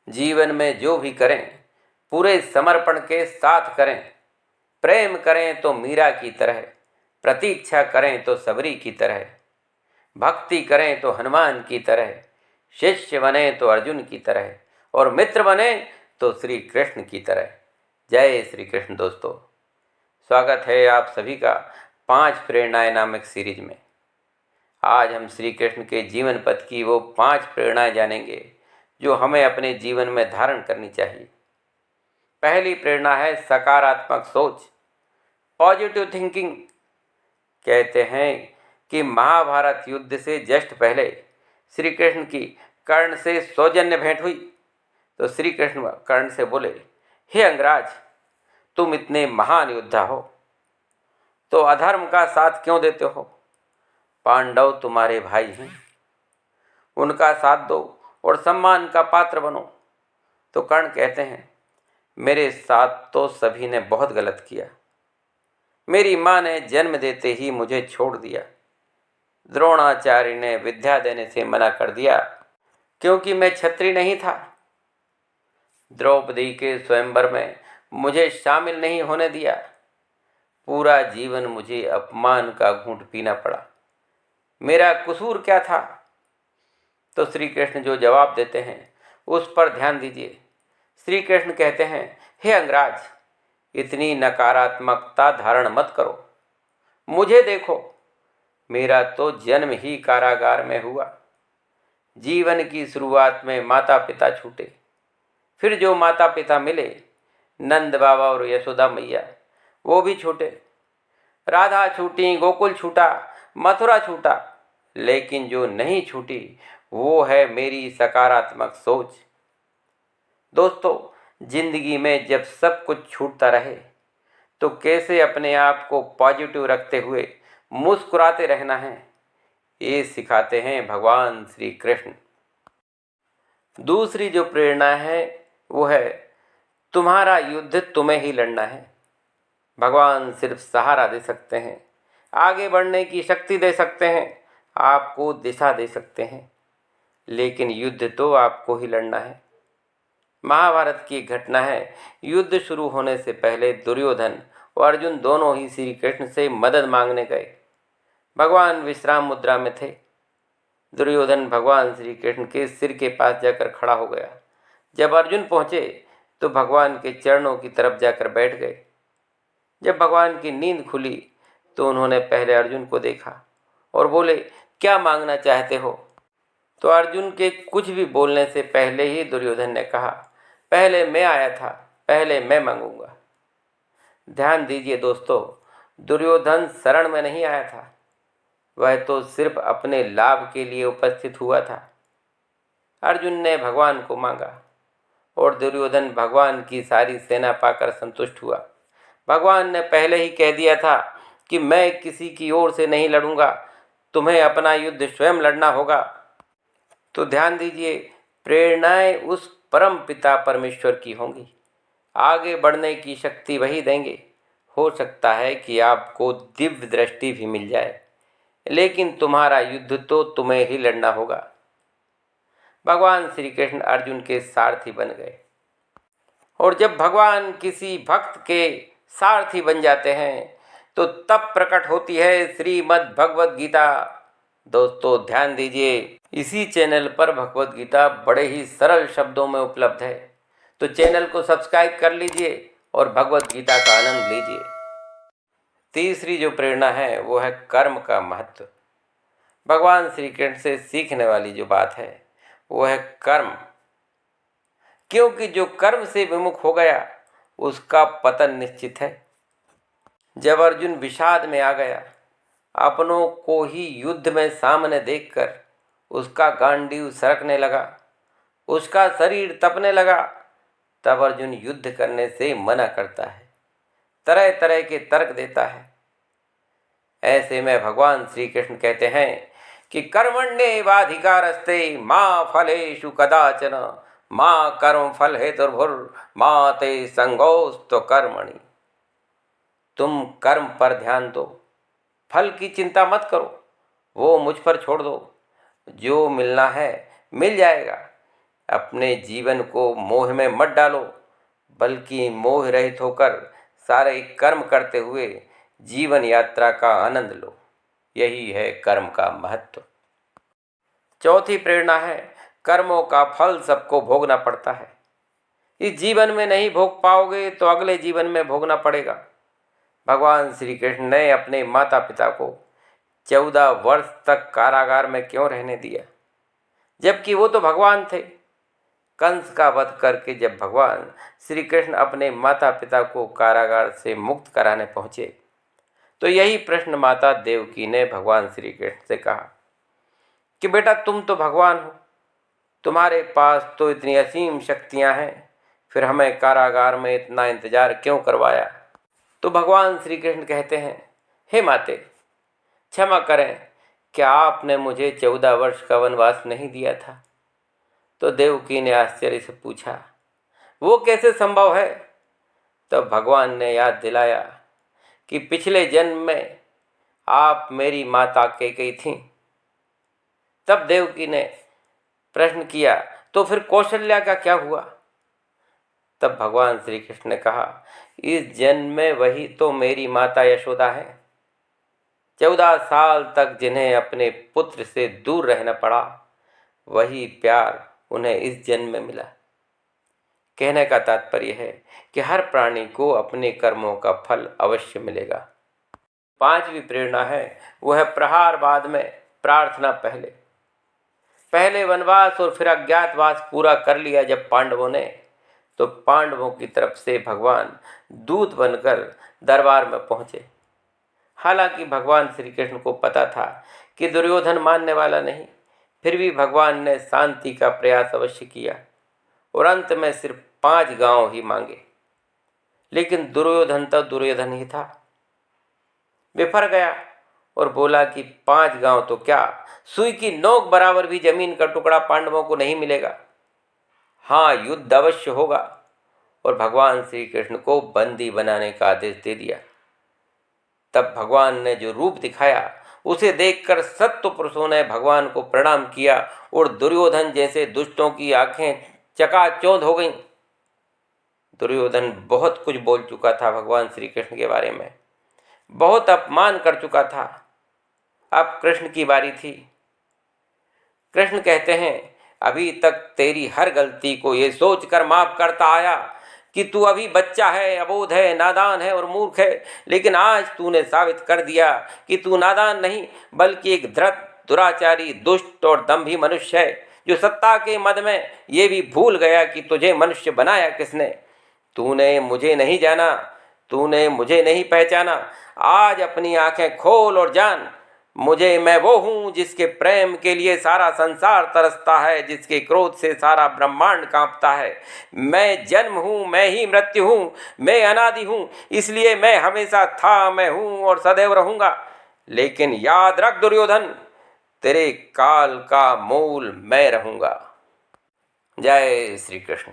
जीवन में जो भी करें पूरे समर्पण के साथ करें। प्रेम करें तो मीरा की तरह, प्रतीक्षा करें तो सबरी की तरह, भक्ति करें तो हनुमान की तरह, शिष्य बने तो अर्जुन की तरह, और मित्र बने तो श्री कृष्ण की तरह। जय श्री कृष्ण। दोस्तों, स्वागत है आप सभी का 5 प्रेरणाएं नामक सीरीज में। आज हम श्री कृष्ण के जीवन पथ की वो 5 प्रेरणाएं जानेंगे जो हमें अपने जीवन में धारण करनी चाहिए। पहली प्रेरणा है सकारात्मक सोच, पॉजिटिव थिंकिंग। कहते हैं कि महाभारत युद्ध से जस्ट पहले श्री कृष्ण की कर्ण से सौजन्य भेंट हुई तो श्री कृष्ण कर्ण से बोले, हे अंगराज, तुम इतने महान योद्धा हो तो अधर्म का साथ क्यों देते हो? पांडव तुम्हारे भाई हैं, उनका साथ दो और सम्मान का पात्र बनो। तो कर्ण कहते हैं, मेरे साथ तो सभी ने बहुत गलत किया। मेरी माँ ने जन्म देते ही मुझे छोड़ दिया। द्रोणाचार्य ने विद्या देने से मना कर दिया क्योंकि मैं क्षत्रिय नहीं था। द्रौपदी के स्वयंवर में मुझे शामिल नहीं होने दिया। पूरा जीवन मुझे अपमान का घूंट पीना पड़ा। मेरा कसूर क्या था? तो श्री कृष्ण जो जवाब देते हैं उस पर ध्यान दीजिए। श्री कृष्ण कहते हैं, हे अंगराज, इतनी नकारात्मकता धारण मत करो। मुझे देखो, मेरा तो जन्म ही कारागार में हुआ। जीवन की शुरुआत में माता पिता छूटे, फिर जो माता पिता मिले, नंद बाबा और यशोदा मैया, वो भी छूटे। राधा छूटी, गोकुल छूटा, मथुरा छूटा, लेकिन जो नहीं छूटी वो है मेरी सकारात्मक सोच। दोस्तों, जिंदगी में जब सब कुछ छूटता रहे तो कैसे अपने आप को पॉजिटिव रखते हुए मुस्कुराते रहना है, ये सिखाते हैं भगवान श्री कृष्ण। दूसरी जो प्रेरणा है वो है, तुम्हारा युद्ध तुम्हें ही लड़ना है। भगवान सिर्फ सहारा दे सकते हैं, आगे बढ़ने की शक्ति दे सकते हैं, आपको दिशा दे सकते हैं, लेकिन युद्ध तो आपको ही लड़ना है। महाभारत की घटना है, युद्ध शुरू होने से पहले दुर्योधन और अर्जुन दोनों ही श्री कृष्ण से मदद मांगने गए। भगवान विश्राम मुद्रा में थे। दुर्योधन भगवान श्री कृष्ण के सिर के पास जाकर खड़ा हो गया। जब अर्जुन पहुँचे तो भगवान के चरणों की तरफ जाकर बैठ गए। जब भगवान की नींद खुली तो उन्होंने पहले अर्जुन को देखा और बोले, क्या मांगना चाहते हो? तो अर्जुन के कुछ भी बोलने से पहले ही दुर्योधन ने कहा, पहले मैं आया था, पहले मैं मांगूंगा। ध्यान दीजिए दोस्तों, दुर्योधन शरण में नहीं आया था, वह तो सिर्फ अपने लाभ के लिए उपस्थित हुआ था। अर्जुन ने भगवान को मांगा और दुर्योधन भगवान की सारी सेना पाकर संतुष्ट हुआ। भगवान ने पहले ही कह दिया था कि मैं किसी की ओर से नहीं लड़ूंगा, तुम्हें अपना युद्ध स्वयं लड़ना होगा। तो ध्यान दीजिए, प्रेरणाएं उस परम पिता परमेश्वर की होंगी, आगे बढ़ने की शक्ति वही देंगे। हो सकता है कि आपको दिव्य दृष्टि भी मिल जाए, लेकिन तुम्हारा युद्ध तो तुम्हें ही लड़ना होगा। भगवान श्री कृष्ण अर्जुन के सारथी बन गए, और जब भगवान किसी भक्त के सारथी बन जाते हैं तो तब प्रकट होती है श्रीमद् भगवद गीता। दोस्तों ध्यान दीजिए, इसी चैनल पर भगवद गीता बड़े ही सरल शब्दों में उपलब्ध है, तो चैनल को सब्सक्राइब कर लीजिए और भगवद गीता का आनंद लीजिए। तीसरी जो प्रेरणा है वो है कर्म का महत्व। भगवान श्री कृष्ण से सीखने वाली जो बात है वो है कर्म, क्योंकि जो कर्म से विमुख हो गया उसका पतन निश्चित है। जब अर्जुन विषाद में आ गया, अपनों को ही युद्ध में सामने देखकर उसका गांडीव सरकने लगा, उसका शरीर तपने लगा, तब अर्जुन युद्ध करने से मना करता है, तरह तरह के तर्क देता है। ऐसे में भगवान श्री कृष्ण कहते हैं कि कर्मण्येवाधिकारस्ते मां फलेषु कदाचन मां कर्म फल हेतुर्भुर मां ते संगोस्तु कर्मणि। तुम कर्म पर ध्यान दो, फल की चिंता मत करो, वो मुझ पर छोड़ दो। जो मिलना है मिल जाएगा, अपने जीवन को मोह में मत डालो, बल्कि मोह रहित होकर सारे कर्म करते हुए जीवन यात्रा का आनंद लो। यही है कर्म का महत्व। चौथी प्रेरणा है, कर्मों का फल सबको भोगना पड़ता है। इस जीवन में नहीं भोग पाओगे तो अगले जीवन में भोगना पड़ेगा। भगवान श्री कृष्ण ने अपने माता पिता को 14 वर्ष तक कारागार में क्यों रहने दिया, जबकि वो तो भगवान थे। कंस का वध करके जब भगवान श्री कृष्ण अपने माता पिता को कारागार से मुक्त कराने पहुँचे तो यही प्रश्न माता देवकी ने भगवान श्री कृष्ण से कहा कि बेटा, तुम तो भगवान हो, तुम्हारे पास तो इतनी असीम शक्तियां हैं, फिर हमें कारागार में इतना इंतजार क्यों करवाया। तो भगवान श्री कृष्ण कहते हैं, हे माते, क्षमा करें, क्या आपने मुझे 14 वर्ष का वनवास नहीं दिया था। तो देवकी ने आश्चर्य से पूछा, वो कैसे संभव है। तब भगवान ने याद दिलाया कि पिछले जन्म में आप मेरी माता कैकेयी थीं। तब देवकी ने प्रश्न किया, तो फिर कौशल्या का क्या हुआ। तब भगवान श्री कृष्ण ने कहा, इस जन्म में वही तो मेरी माता यशोदा है। 14 साल तक जिन्हें अपने पुत्र से दूर रहना पड़ा, वही प्यार उन्हें इस जन्म में मिला। कहने का तात्पर्य है कि हर प्राणी को अपने कर्मों का फल अवश्य मिलेगा। पांचवी प्रेरणा है, वह है प्रहारवाद में प्रार्थना पहले। पहले वनवास और फिर अज्ञातवास पूरा कर लिया जब पांडवों ने, तो पांडवों की तरफ से भगवान दूत बनकर दरबार में पहुंचे। हालांकि भगवान श्री कृष्ण को पता था कि दुर्योधन मानने वाला नहीं, फिर भी भगवान ने शांति का प्रयास अवश्य किया और अंत में सिर्फ 5 गांव ही मांगे। लेकिन दुर्योधन तो दुर्योधन ही था, विफर गया और बोला कि 5 गांव तो क्या, सुई की नोक बराबर भी जमीन का टुकड़ा पांडवों को नहीं मिलेगा। हाँ, युद्ध अवश्य होगा। और भगवान श्री कृष्ण को बंदी बनाने का आदेश दे दिया। तब भगवान ने जो रूप दिखाया उसे देखकर सत्व पुरुषों ने भगवान को प्रणाम किया और दुर्योधन जैसे दुष्टों की आंखें चकाचौंध हो गईं। दुर्योधन बहुत कुछ बोल चुका था भगवान श्री कृष्ण के बारे में, बहुत अपमान कर चुका था। अब कृष्ण की बारी थी। कृष्ण कहते हैं, अभी तक तेरी हर गलती को ये सोचकर माफ करता आया कि तू अभी बच्चा है, अबोध है, नादान है और मूर्ख है, लेकिन आज तूने साबित कर दिया कि तू नादान नहीं बल्कि एक धृत, दुराचारी, दुष्ट और दंभी मनुष्य है, जो सत्ता के मद में ये भी भूल गया कि तुझे मनुष्य बनाया किसने। तूने मुझे नहीं जाना, तूने मुझे नहीं पहचाना। आज अपनी आंखें खोल और जान, मैं वो हूँ जिसके प्रेम के लिए सारा संसार तरसता है, जिसके क्रोध से सारा ब्रह्मांड कांपता है। मैं जन्म हूँ, मैं ही मृत्यु हूँ, मैं अनादि हूँ, इसलिए मैं हमेशा था, मैं हूँ और सदैव रहूँगा। लेकिन याद रख दुर्योधन, तेरे काल का मूल मैं रहूँगा। जय श्री कृष्ण।